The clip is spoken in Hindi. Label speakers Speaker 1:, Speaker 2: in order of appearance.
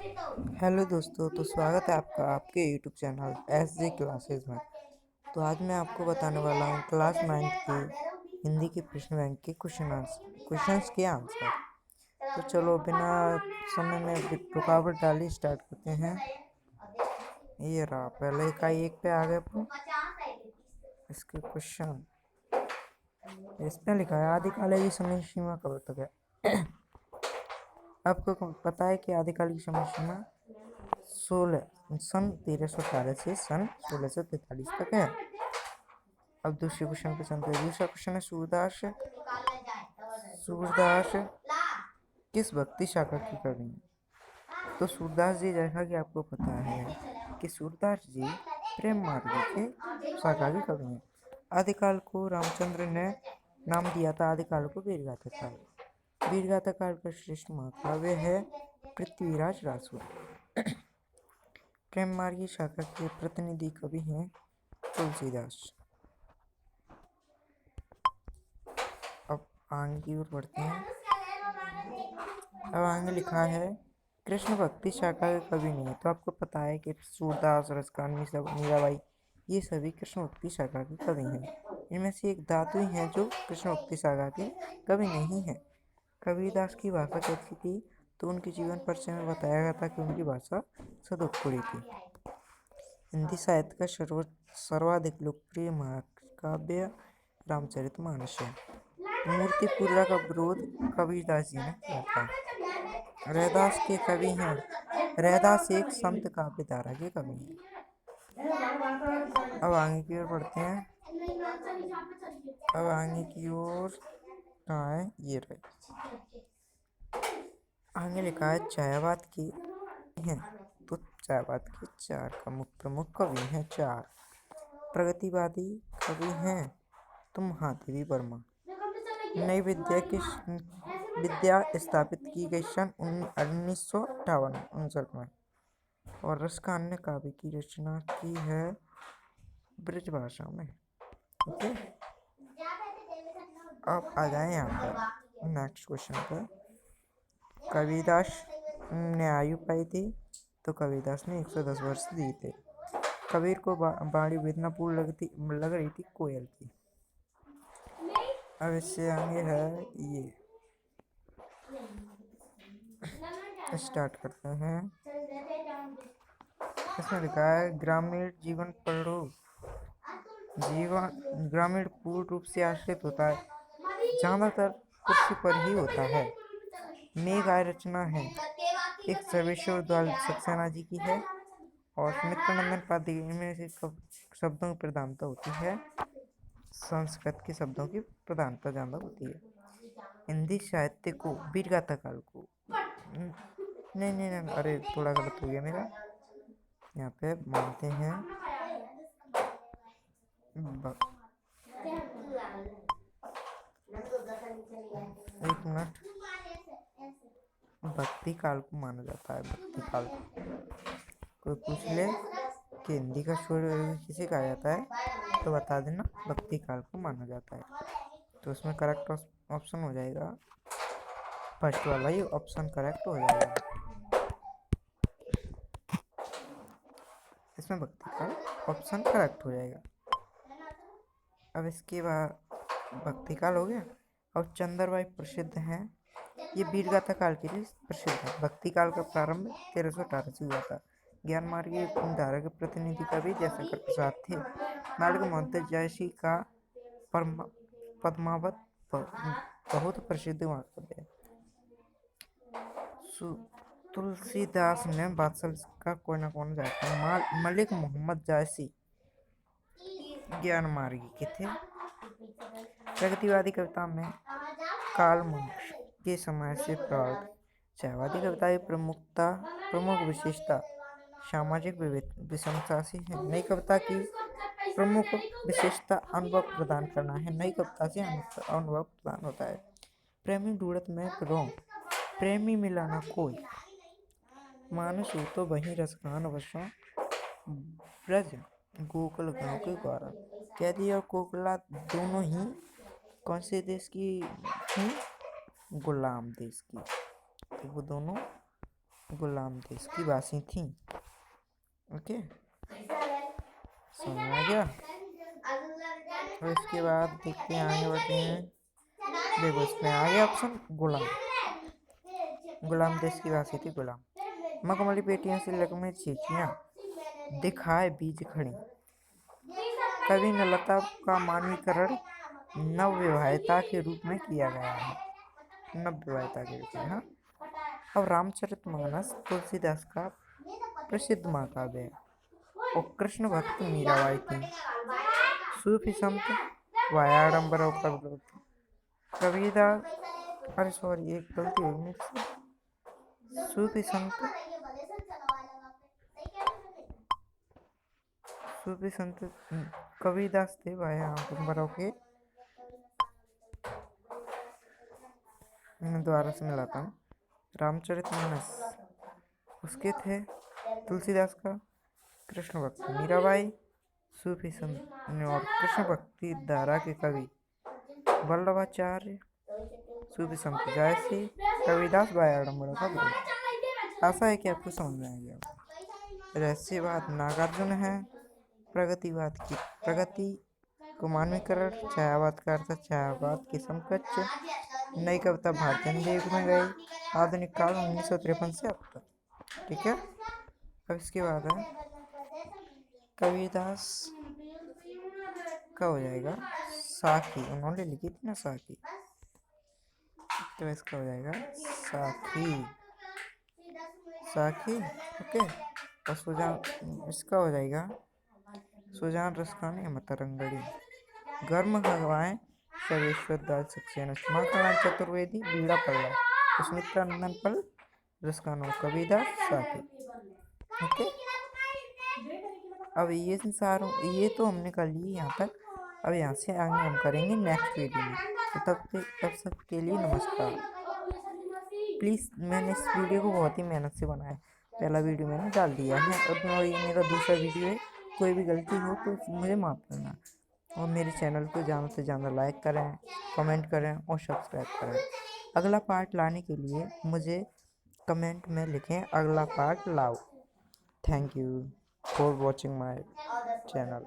Speaker 1: हेलो दोस्तों, तो स्वागत है आपका आपके YouTube channel S G classes में। तो आज मैं आपको बताने वाला हूँ क्लास 9th के हिंदी के प्रश्न बैंक के क्वेश्चंस के आंसर। तो चलो बिना समय में रुकावट डाली स्टार्ट करते हैं। ये रहा पहले इकाई 1 पे आ गए अपन। इसके क्वेश्चन इसमें लिखा है आदिकाल की समय सीमा कब तक है। आपको पता है कि आदिकाल की समय सीमा 1318 से सन 1643 तक है। अब दूसरे क्वेश्चन पे चलते हैं। दूसरा क्वेश्चन है सूरदास सूरदास किस भक्ति शाखा की कवि हैं। तो सूरदास जी, जैसा कि आपको पता है कि सूरदास जी प्रेम मार्ग के शाखा के कवि हैं। आदिकाल को रामचंद्र ने नाम दिया था, आदिकाल को वीरगाथा काल। वीरगाथा काल का श्रेष्ठ महाकाव्य है पृथ्वीराज राजपूत। प्रेम मार्ग की शाखा के प्रतिनिधि कवि हैं तुलसीदास। अब आगे की ओर बढ़ते हैं। अब आगे लिखा है कृष्ण भक्ति शाखा के कवि नहीं है। तो आपको पता है कि सूरदास, रसकान, मीराबाई ये सभी कृष्ण भक्ति शाखा के कवि हैं। इनमें से एक दादू ही हैं जो कृष्ण भक्ति शाखा के कवि नहीं है। कबीरदास की भाषा कैसी थी? तो उनके जीवन परिचय में बताया गया था कि उनकी भाषा सदोपपुरी थी। हिंदी साहित्य का सर्वाधिक लोकप्रिय महाकाव्य रामचरितमानस है। मूर्ति पूजा का विरोध कबीरदास जी ने किया था। रैदास के कवि हैं। रैदास एक संत काव्य धारा के कवि हैं। अब आगे की ओर बढ़ते हैं। अब आगे की ओर कहाँ है? ये रहे। आगे लिखा है छायावाद की हैं। तो छायावाद के चार प्रमुख कवि हैं। चार प्रगतिवादी कवि हैं तो महादेवी वर्मा। नई विद्या स्थापित की गई सन 1958 में। और रसकान्य काव्य की रचना की है ब्रज भाषा में। ओके, अब आ जाए यहाँ पर नेक्स्ट क्वेश्चन पर। कबीरदास ने आयु पाई थी। तो कबीरदास ने 110 वर्ष दिए थे। कबीर को बाड़ी वेदनापूर्ण लग रही थी कोयल की। अब इससे आगे है ये स्टार्ट करते हैं। इसमें लिखा है ग्रामीण जीवन पढ़ो। ग्रामीण पूर्ण रूप से आश्रित होता है, ज्यादातर कृषि पर ही होता है। मेघ आय रचना है एक सर्वेश्वर द्वाल सक्सेना जी की है। और मित्रनंदन पाध्याय इनमें से शब्दों की प्रधानता होती है। संस्कृत के शब्दों की प्रधानता ज्यादा होती है। हिंदी साहित्य को वीरगाथा काल को नहीं, अरे थोड़ा गलत हो गया मेरा। यहाँ पे मानते हैं एक मिनट, भक्ति काल को माना जाता है। भक्ति काल कोई पूछ ले कि हिंदी का सूर्य किसे कहा जाता है तो बता देना भक्ति काल को माना जाता है। तो उसमें करेक्ट ऑप्शन हो जाएगा फर्स्ट वाला ही ऑप्शन करेक्ट हो जाएगा। इसमें भक्ति काल ऑप्शन करेक्ट हो जाएगा। अब इसके बाद भक्ति काल हो गया। और चंद्रबाई प्रसिद्ध हैं। ये वीरगाथा काल के लिए प्रसिद्ध है। भक्ति काल का प्रारंभ 1318 से हुआ था। ज्ञान मार्ग की धारा के प्रतिनिधि कवि जयशंकर प्रसाद थे। नाटक मोहम्मद जयसी का पद्मावत बहुत प्रसिद्ध महाकाव्य है। तुलसीदास ने बादशाह का कोई ना कौन जाता है। मलिक मोहम्मद जयसी ज्ञान मार्गी के थे। प्रगतिवादी कविता में कार्ल मार्क्स के समय से प्रभावित। छायावादी कविता की प्रमुख विशेषता सामाजिक विषमता से है। नई कविता की प्रमुख विशेषता अनुभव प्रदान करना है। नई कविता से अनुभव प्रदान होता है। प्रेमी ढूंढत में प्रो प्रेमी मिला ना कोई, मानस हो तो वहीं रसगान वशों ब्रज गोकुल गांव के द्वारा। कैदी और कोकिला दोनों ही कौन से देश की थी? गुलाम देश की। तो वो दोनों गुलाम देश की वासी थी। ओके, समझ में आ गया। और इसके बाद देखते हैं, आगे बढ़ते हैं। देखो इसमें आ गया ऑप्शन गुलाम। गुलाम देश की वासी थी गुलाम। मखमली पेटियों से लगमे चींटियां दिखाए बीज खड़ी। कवि नलता का मानवीकरण नव विवाहिता के रूप में किया गया है। नव विवाहिता के रूप में, हाँ। अब रामचरितमानस तुलसीदास का प्रसिद्ध महाकाव्य है और कृष्ण भक्त मीराबाई थी। सूफी संत वायाडम्बर कबीरदास, अरे सॉरी एक गलती हो गई मुझसे। सूफी संत कबीरदास थे वायाडम्बरों के द्वारा से मिलाता हूँ। रामचरितमानस उसके थे तुलसीदास का, कृष्ण भक्त मीराबाई, सूफी संत और कृष्ण भक्ति धारा के कवि वल्लभाचार्य, सूफी संत जायसी, कबीरदास वायाडम्बरों का विरोध। आशा है कि आपको समझ में आ गया। रहस्यवाद नागार्जुन है। प्रगतिवाद की प्रगति को मानवीकरण, छायावाद का अर्थ छायावाद के समकक्ष। नई कविता भारतीय युग में गई। आधुनिक काल 1953 से अब तक। ठीक है, अब इसके बाद है कबीरदास का हो जाएगा साखी। उन्होंने लिखी थी ना साखी, तो इसका हो जाएगा साखी। साखी, ओके। और सुजान, इसका हो जाएगा सुजान रसखानी मतरंगड़ी। गर्म हवाएं सर्वेश्वर दास सक्सेना माखनलाल चतुर्वेदी बीड़ा पल्ला सुमित्रा नंदन पल रसखानो कबीरदास साखी। ओके, अब ये तो हमने कर ली यहाँ तक। अब यहाँ से आगे हम करेंगे नेक्स्ट वीडियो में। तो तब तक के लिए नमस्कार। प्लीज़, मैंने इस वीडियो को बहुत ही मेहनत से बनाया है। पहला वीडियो मैंने डाल दिया है और ये मेरा दूसरा वीडियो है। कोई भी गलती हो तो मुझे माफ़ करना। और मेरे चैनल को ज़्यादा से ज़्यादा लाइक करें, कमेंट करें और सब्सक्राइब करें। अगला पार्ट लाने के लिए मुझे कमेंट में लिखें अगला पार्ट लाओ। Thank you for watching my channel.